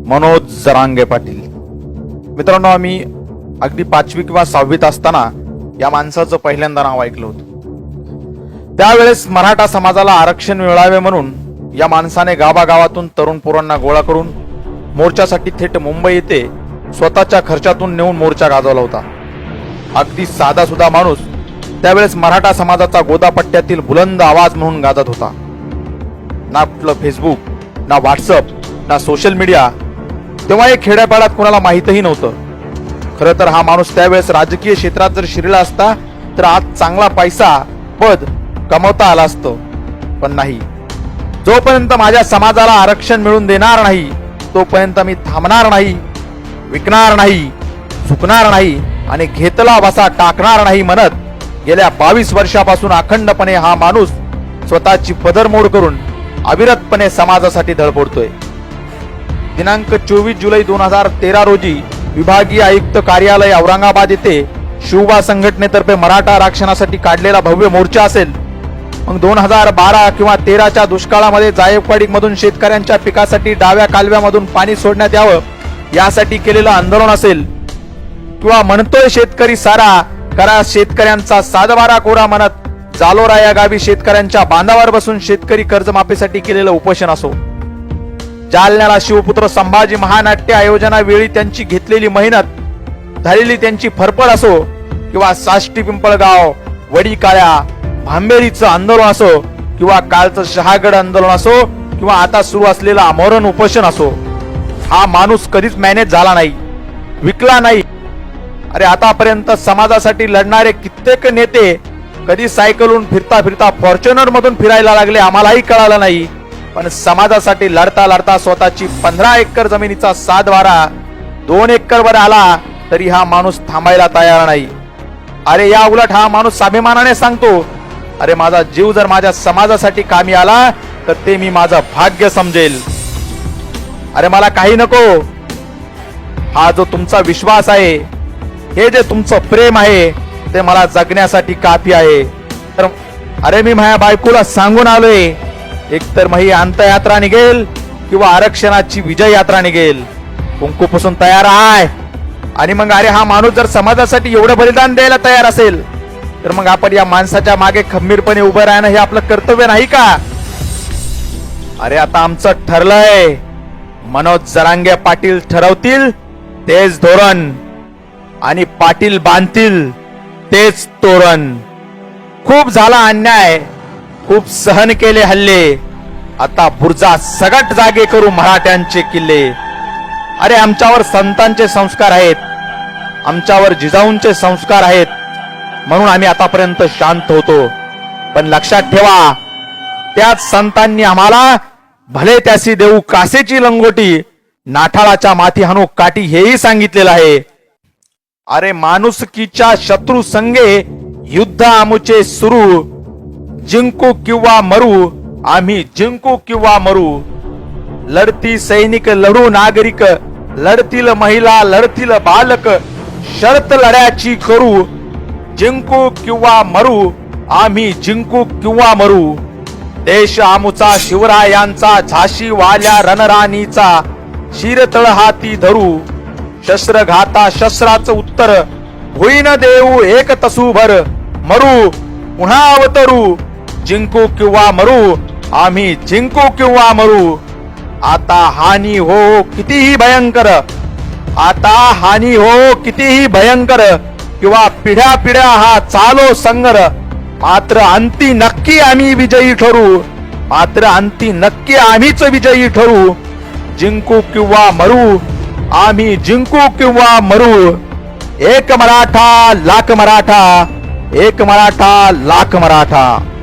मनोज जरांगे पाटील. मित्रांनो, आम्ही अगदी 5वी किंवा 6वीत असताना या माणसाचं पहिल्यांदा नाव ऐकलं होतं. त्यावेळेस मराठा समाजाला आरक्षण मिळावे म्हणून या माणसाने गावागावातून तरुण पोरांना गोळा करून मोर्चासाठी थेट मुंबई येथे स्वतःच्या खर्चातून नेऊन मोर्चा गाजवला होता. अगदी साधा सुद्धा माणूस त्यावेळेस मराठा समाजाचा गोदापट्ट्यातील बुलंद आवाज म्हणून गाजत होता. ना कुठलं फेसबुक, ना व्हॉट्सअप, ना सोशल मीडिया तेव्हा हे खेड्यापाड्यात कोणाला माहीतही नव्हतं. खरं तर हा माणूस त्यावेळेस राजकीय क्षेत्रात जर शिरला असता तर आज चांगला पैसा, पद कमवता आला असतं. पण नाही, जोपर्यंत माझ्या समाजाला आरक्षण मिळून देणार नाही तोपर्यंत मी थांबणार नाही, विकणार नाही, झुकणार नाही आणि घेतला बसा टाकणार नाही म्हणत गेल्या 22 वर्षापासून अखंडपणे हा माणूस स्वतःची पदरमोड करून अविरतपणे समाजासाठी धडपडतोय. दिनांक 24 जुलै 2013 रोजी विभागीय आयुक्त कार्यालय औरंगाबाद येथे शिवबा संघटनेतर्फे मराठा आरक्षणासाठी काढलेला भव्य मोर्चा असेल, मग 2012 किंवा 13च्या दुष्काळामध्ये जायकवाडी मधून शेतकऱ्यांच्या पिकासाठी डाव्या कालव्यामधून पाणी सोडण्यात यावं यासाठी केलेलं आंदोलन असेल, किंवा म्हणतोय शेतकरी सारा करा शेतकऱ्यांचा सातबारा कोरा म्हणत जालोरा या गावी शेतकऱ्यांच्या बांधावर बसून शेतकरी कर्जमाफीसाठी केलेलं उपोषण असो, जालन्याला शिवपुत्र संभाजी महानाट्य आयोजना वेळी त्यांची घेतलेली मेहनत, झालेली त्यांची फरफड असो, किंवा साष्टी पिंपळगाव, वडी काळ्या, भांबेरीचं आंदोलन असो, किंवा कालचं शहागड आंदोलन असो, किंवा आता सुरू असलेलं आमरण उपोषण असो, हा माणूस कधीच मॅनेज झाला नाही, विकला नाही. अरे आतापर्यंत समाजासाठी लढणारे कित्येक नेते कधी सायकलून फिरता फिरता फॉर्च्युनर मधून फिरायला लागले आम्हालाही कळालं नाही. पण समाजासाठी लढता लढता स्वतःची 15 एकर जमिनीचा 7/12 2 एकर वर आला तरी हा माणूस थांबायला तयार नाही. अरे या उलट हा माणूस स्वाभिमानाने सांगतो, अरे माझा जीव जर माझ्या समाजासाठी कामी आला तर ते मी माझं भाग्य समजेल. अरे मला काही नको, हा जो तुमचा विश्वास आहे, हे जे तुमचं प्रेम आहे ते मला जगण्यासाठी काफी आहे. तर अरे मी माझ्या बायकोला सांगून आलोय, एक तर मग ही अंतयात्रा निघेल किंवा आरक्षणाची विजय यात्रा निघेल. कुंकूपासून तयार आहे. आणि मग अरे हा माणूस जर समाजासाठी एवढं बलिदान द्यायला तयार असेल तर मग आपण या माणसाच्या मागे खंबीरपणे उभं राहणं हे आपलं कर्तव्य नाही का? अरे आता आमचं ठरलंय, मनोज जरांगे पाटील ठरवतील तेच धोरण आणि पाटील बांधतील तेच तोरण. खूप झाला अन्याय, खूप सहन केले हल्ले, आता बुर्जा सगट जागे करू मराठ्यांचे किल्ले. अरे आमच्यावर संतांचे संस्कार आहेत, आमच्यावर जिजाऊंचे संस्कार आहेत, म्हणून आम्ही आतापर्यंत शांत होतो. पण लक्षात ठेवा, त्याच संतांनी आम्हाला भले त्यासी देऊ कासेची लंगोटी, नाठाळाच्या माथी हाणू काठी हेही सांगितलेलं आहे. अरे माणुसकीच्या शत्रू संगे युद्ध आमुचे सुरू, जिंकू किंवा मरू आम्ही, जिंकू किंवा मरू. लढती सैनिक लढू नागरिक, लढतील महिला लढतील बालक, शर्त लढ्याची करू, जिंकू किंवा मरू आम्ही, जिंकू किंवा मरू. देश आमुचा शिवरायांचा, झाशी वाल्या रणराणीचा, शिरतळ हाती धरू, शस्त्र घाता शस्त्राचं उत्तर, होईन देऊ एक तसूभर, मरू पुन्हा अवतरू, जिंकू किंवा मरू आम्ही, जिंकू किंवा मरू. आता हानी हो कितीही भयंकर, आता हानी हो कितीही भयंकर, किंवा पिढ्या पिढ्या हा चालो संगर, मात्र अंती नक्की आम्ही विजयी ठरू, मात्र अंती नक्की आम्हीच विजयी ठरू. जिंकू किंवा मरू आम्ही, जिंकू किंवा मरू. एक मराठा लाख मराठा, एक मराठा लाख मराठा.